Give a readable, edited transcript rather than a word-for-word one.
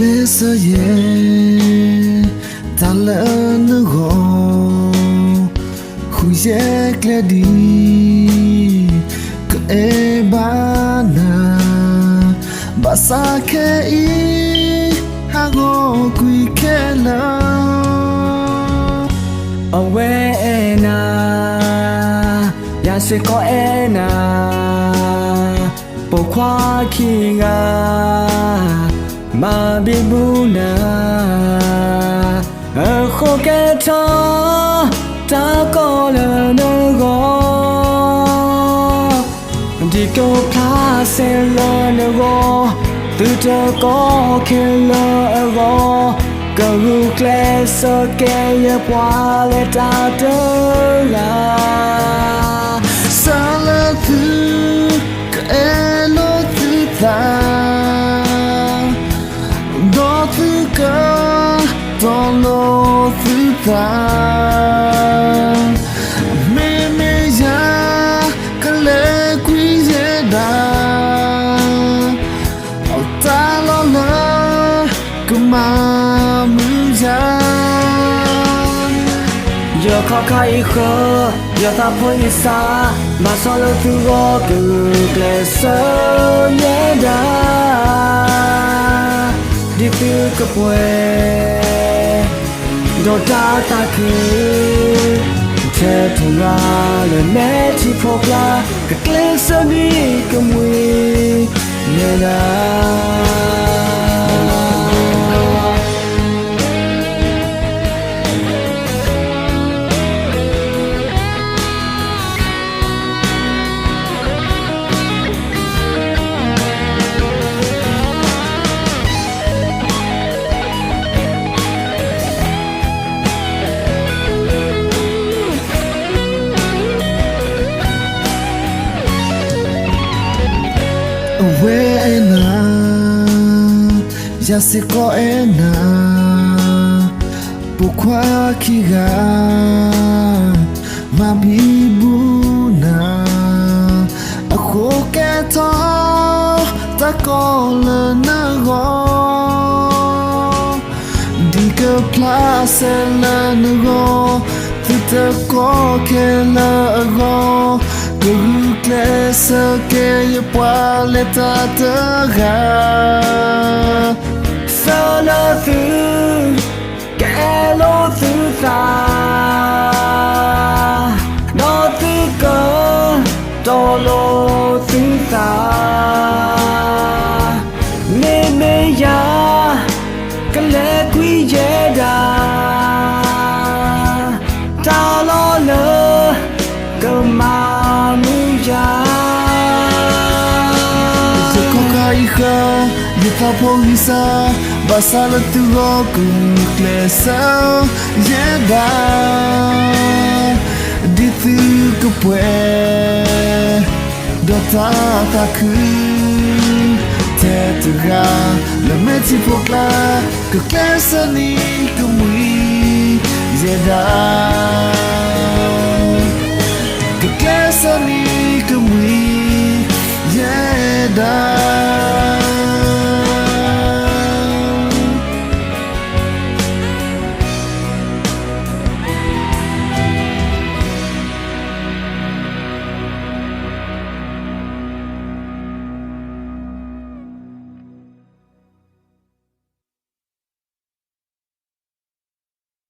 klesa ye talan go huye kledi ke bana basa ke I hago kui kela awena ya se ko ena po kwa kinga ma bibuna a kho ke ta ko le no go di ko pla se lo no go tu te ko ke lo go go kle so ke ye pwa le ta de la sala tu ke lo tu ta do tu ka do lo tu ta me ya kale kui ye da ta lo la kuma mu ya yo kho khai kho yo ta phoi sa ma so lo tu go ku kle so ye da di tu ko pwe do ta ku che tu ra le me ti pho pla ka kle so ni ko mui ye da Wena ya se ko ena pokwa kiga mabibuna ako keto ta ko le na go di ke place le na go tu te ko ke le go Glesa que yo puedo tratar solo tú que lo tú sa no tú con todo tú sa me ya que le cuida ta lo le que hija de Papogisa basala tu goku klesa yeda di tu ko pue do ta ku te tu ga le meti pokla ko klesa ni ko mui yeda ko klesa ni ko mui yeda